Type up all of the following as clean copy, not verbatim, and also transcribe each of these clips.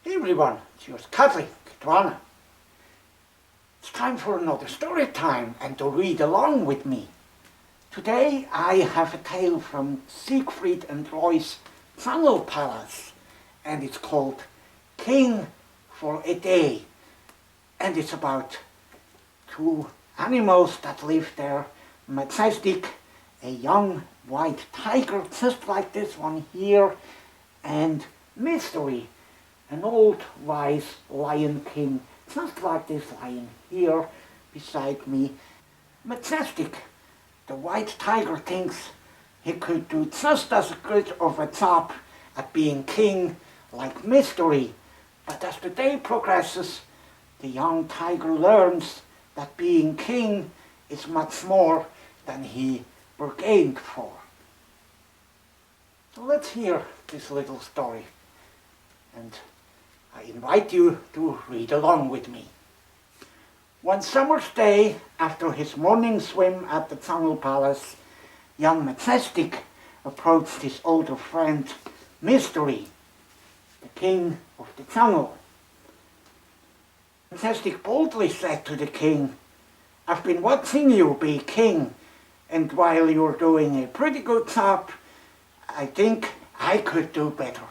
Hey everyone, it's yours cuddly, Kitwana. It's time for another story time and to read along with me. Today I have a tale from Siegfried and Roy's Tunnel Palace, and it's called King for a Day. And it's about two animals that live there, Majestic, a young white tiger just like this one here, and Mystery, an old wise lion king, just like this lion here beside me. Majestic, the white tiger, thinks he could do just as good of a job at being king like Mystery. But as the day progresses, the young tiger learns that being king is much more than he bargained for. So let's hear this little story, and I invite you to read along with me. One summer's day, after his morning swim at the Tunnel Palace, young Majestic approached his older friend, Mystery, the king of the tunnel. Majestic boldly said to the king, "I've been watching you be king, and while you're doing a pretty good job, I think I could do better."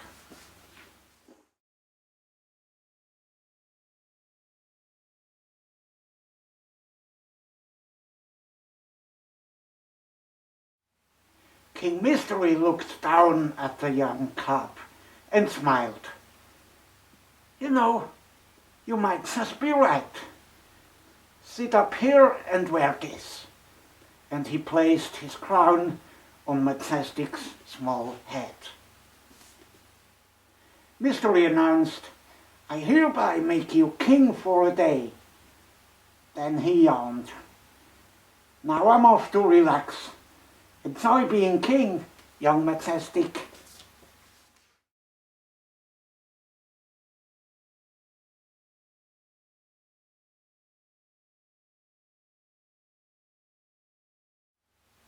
King Mystery looked down at the young cub and smiled. "You know, you might just be right. Sit up here and wear this." And he placed his crown on Majestic's small head. Mystery announced, "I hereby make you king for a day." Then he yawned. "Now I'm off to relax. Enjoy being king, young Majestic."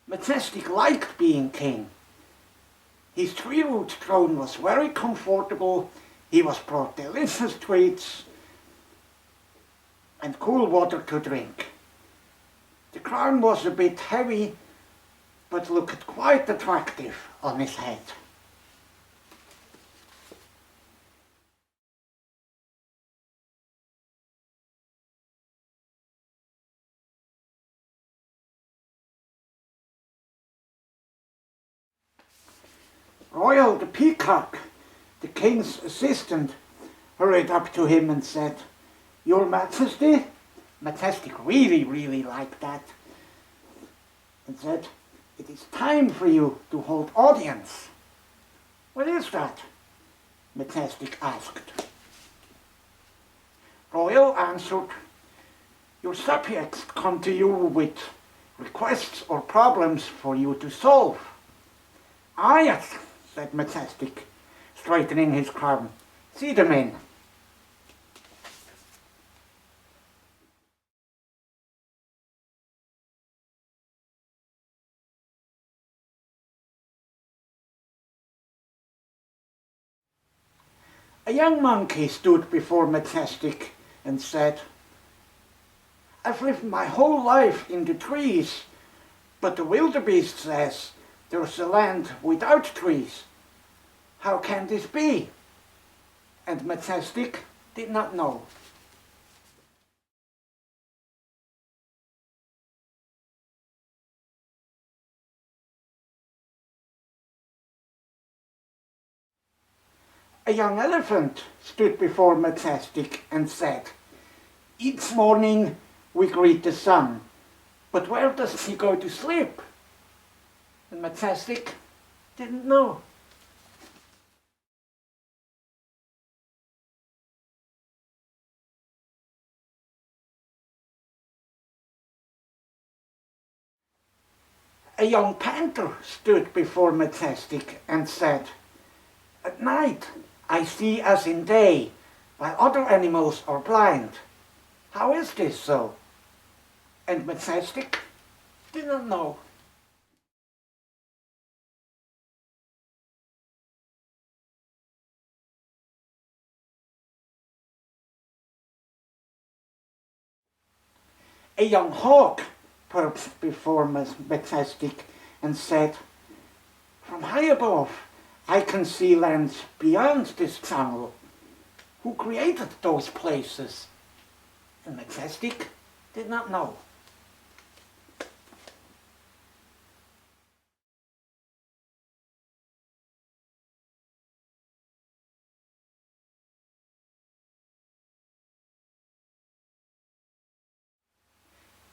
Majestic liked being king. His tree-root throne was very comfortable. He was brought delicious treats and cool water to drink. The crown was a bit heavy, but looked quite attractive on his head. Royal the peacock, the king's assistant, hurried up to him and said, "Your Majesty," Majestic really liked that, and said, "It is time for you to hold audience." "What is that?" Majestic asked. Royal answered, "Your subjects come to you with requests or problems for you to solve." "Ah, yes," said Majestic, straightening his crown. "See them in." A young monkey stood before Majestic and said, "I've lived my whole life in the trees, but the wildebeest says there's a land without trees. How can this be?" And Majestic did not know. A young elephant stood before Majestic and said, "Each morning we greet the sun, but where does he go to sleep?" And Majestic didn't know. A young panther stood before Majestic and said, "At night I see as in day, while other animals are blind. How is this so?" And Majestic didn't know. A young hawk perched before Majestic and said, "From high above I can see lands beyond this jungle. Who created those places?" And Majestic did not know.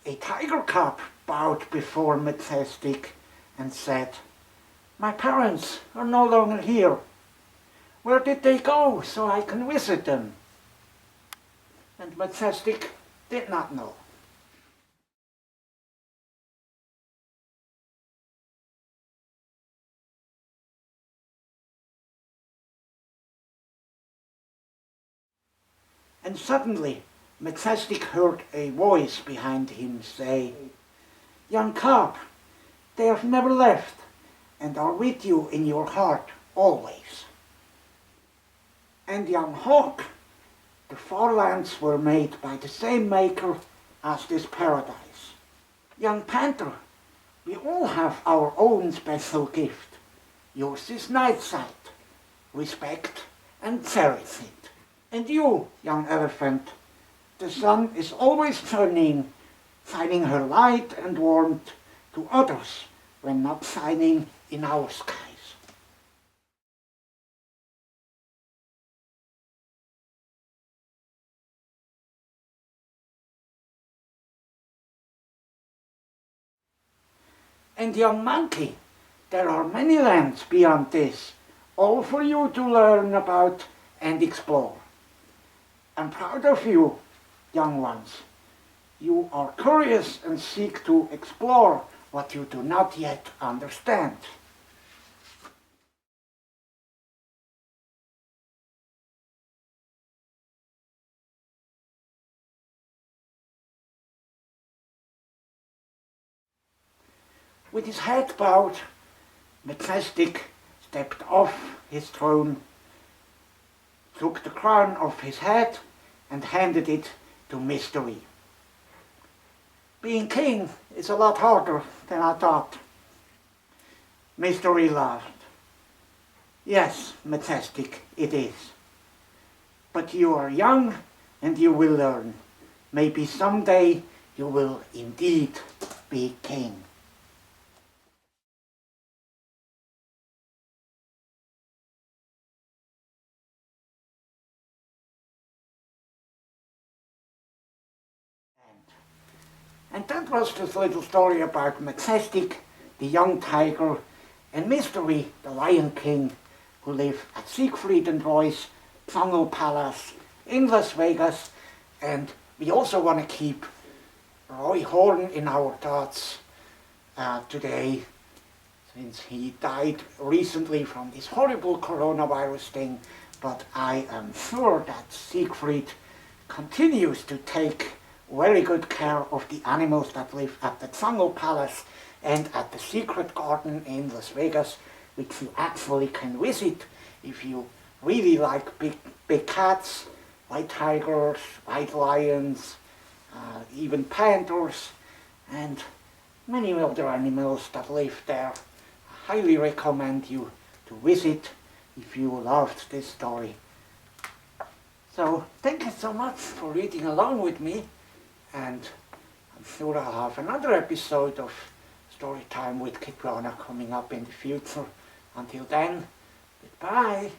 A tiger cub bowed before Majestic and said, "My parents are no longer here. Where did they go so I can visit them?" And Majestic did not know. And suddenly Majestic heard a voice behind him say, "Young cub, they have never left and are with you in your heart always." And young hawk, the far lands were made by the same maker as this paradise. Young panther, we all have our own special gift. Yours is night sight. Respect and cherish it. And you, young elephant, the sun is always shining her light and warmth to others when not shining in our skies. And young monkey, there are many lands beyond this, all for you to learn about and explore. I'm proud of you, young ones. You are curious and seek to explore what you do not yet understand. With his head bowed, Majestic stepped off his throne, took the crown off his head and handed it to Mystery. "Being king is a lot harder than I thought." Mystery laughed. "Yes, Majestic, it is. But you are young and you will learn. Maybe someday you will indeed be king." And that was this little story about Majestic, the young tiger, and Mystery, the Lion King, who live at Siegfried and Roy's Jungle Palace in Las Vegas. And we also want to keep Roy Horn in our thoughts today, since he died recently from this horrible coronavirus thing. But I am sure that Siegfried continues to take very good care of the animals that live at the Jungle Palace and at the Secret Garden in Las Vegas, which you actually can visit if you really like big cats, white tigers, white lions, even panthers, and many other animals that live there. I highly recommend you to visit if you loved this story. So thank you so much for reading along with me. And I'm sure I'll have another episode of Storytime with Kitwana coming up in the future. Until then, goodbye.